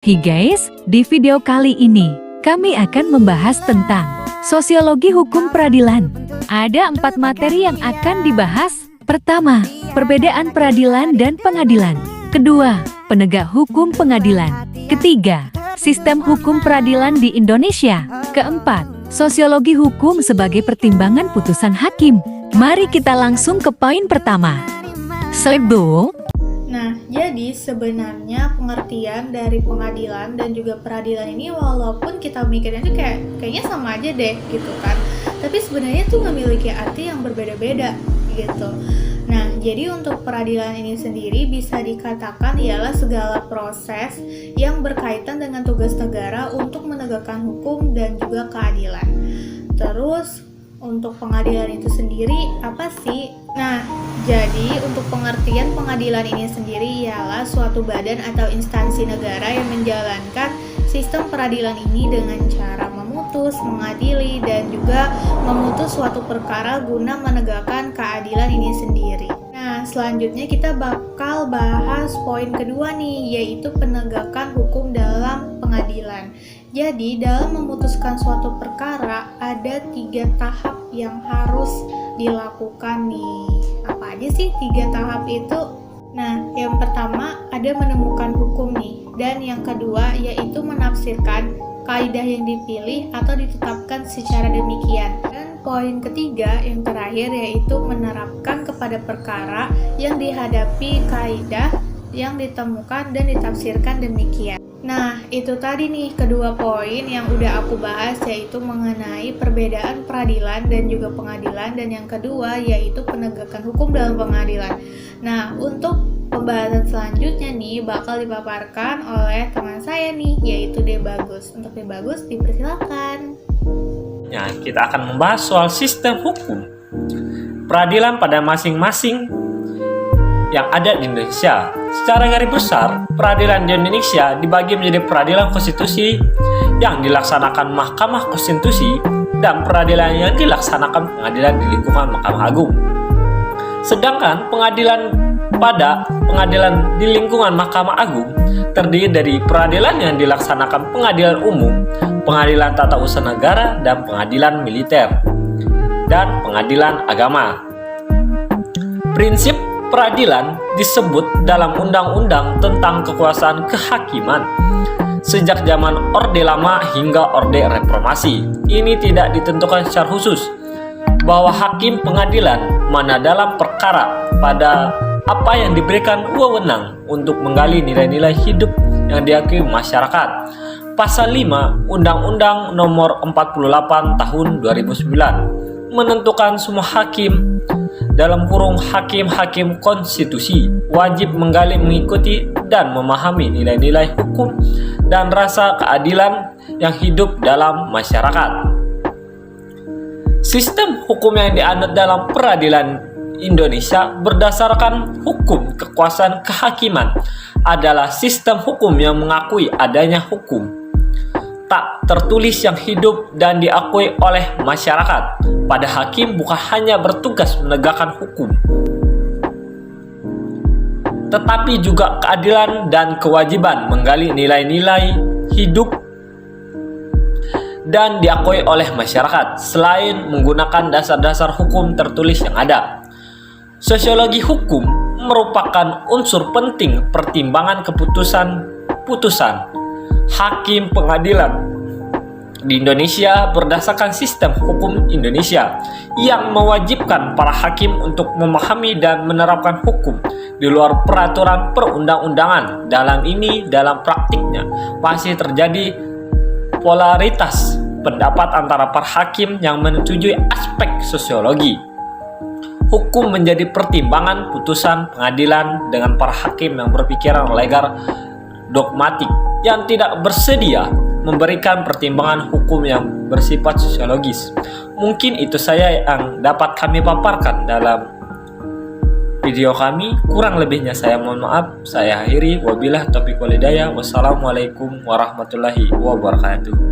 Hey guys, di video kali ini kami akan membahas tentang sosiologi hukum peradilan. Ada 4 materi yang akan dibahas. Pertama, perbedaan peradilan dan pengadilan. Kedua, penegak hukum pengadilan. Ketiga, sistem hukum peradilan di Indonesia. Keempat, sosiologi hukum sebagai pertimbangan putusan hakim. Mari kita langsung ke poin pertama. Slide dong. Nah, jadi sebenarnya pengertian dari pengadilan dan juga peradilan ini walaupun kita mikirnya tuh kayaknya sama aja deh gitu kan. Tapi sebenarnya tuh memiliki arti yang berbeda-beda gitu. Nah, jadi untuk peradilan ini sendiri bisa dikatakan ialah segala proses yang berkaitan dengan tugas negara untuk menegakkan hukum dan juga keadilan. Terus untuk pengadilan itu sendiri apa sih? Nah, jadi untuk pengertian pengadilan ini sendiri ialah suatu badan atau instansi negara yang menjalankan sistem peradilan ini dengan cara memutus, mengadili, dan juga memutus suatu perkara guna menegakkan keadilan ini sendiri. Nah, selanjutnya kita bakal bahas poin kedua nih, yaitu penegakan hukum dalam pengadilan. Jadi, dalam memutuskan suatu perkara, ada 3 tahap yang harus dilakukan nih. Apa aja sih 3 tahap itu? Nah, yang pertama ada menemukan hukum nih. Dan yang kedua yaitu menafsirkan kaidah yang dipilih atau ditetapkan secara demikian. Dan poin ketiga yang terakhir yaitu menerapkan kepada perkara yang dihadapi kaidah yang ditemukan dan ditafsirkan demikian. Nah, itu tadi nih kedua poin yang udah aku bahas, yaitu mengenai perbedaan peradilan dan juga pengadilan, dan yang kedua yaitu penegakan hukum dalam pengadilan. Nah, untuk pembahasan selanjutnya nih bakal dipaparkan oleh teman saya nih, yaitu Debagus. Untuk Debagus dipersilakan. Ya, kita akan membahas soal sistem hukum peradilan pada masing-masing yang ada di Indonesia. Secara garis besar, peradilan di Indonesia dibagi menjadi peradilan konstitusi yang dilaksanakan Mahkamah Konstitusi dan peradilan yang dilaksanakan pengadilan di lingkungan Mahkamah Agung. Sedangkan pengadilan di lingkungan Mahkamah Agung terdiri dari peradilan yang dilaksanakan pengadilan umum, pengadilan tata usaha negara, dan pengadilan militer, dan pengadilan agama. Prinsip peradilan disebut dalam Undang-Undang tentang Kekuasaan Kehakiman sejak zaman Orde Lama hingga Orde Reformasi. Ini tidak ditentukan secara khusus bahwa hakim pengadilan mana dalam perkara pada apa yang diberikan wewenang untuk menggali nilai-nilai hidup yang diakui masyarakat. Pasal 5 Undang-Undang Nomor 48 Tahun 2009 menentukan semua hakim dalam kurung hakim-hakim konstitusi wajib menggali, mengikuti, dan memahami nilai-nilai hukum dan rasa keadilan yang hidup dalam masyarakat. Sistem hukum yang dianut dalam peradilan Indonesia berdasarkan hukum kekuasaan kehakiman adalah sistem hukum yang mengakui adanya hukum tak tertulis yang hidup dan diakui oleh masyarakat. Pada hakim bukan hanya bertugas menegakkan hukum, tetapi juga keadilan dan kewajiban menggali nilai-nilai hidup dan diakui oleh masyarakat selain menggunakan dasar-dasar hukum tertulis yang ada. Sosiologi hukum merupakan unsur penting pertimbangan keputusan hakim pengadilan di Indonesia berdasarkan sistem hukum Indonesia yang mewajibkan para hakim untuk memahami dan menerapkan hukum di luar peraturan perundang-undangan. Dalam praktiknya masih terjadi polaritas pendapat antara para hakim yang menyetujui aspek sosiologi hukum menjadi pertimbangan putusan pengadilan dengan para hakim yang berpikiran legal dogmatik yang tidak bersedia memberikan pertimbangan hukum yang bersifat sosiologis. Mungkin itu saya yang dapat kami paparkan dalam video kami. Kurang lebihnya saya mohon maaf. Saya akhiri. Wabillahi taufiq wal hidayah. Wassalamualaikum warahmatullahi wabarakatuh.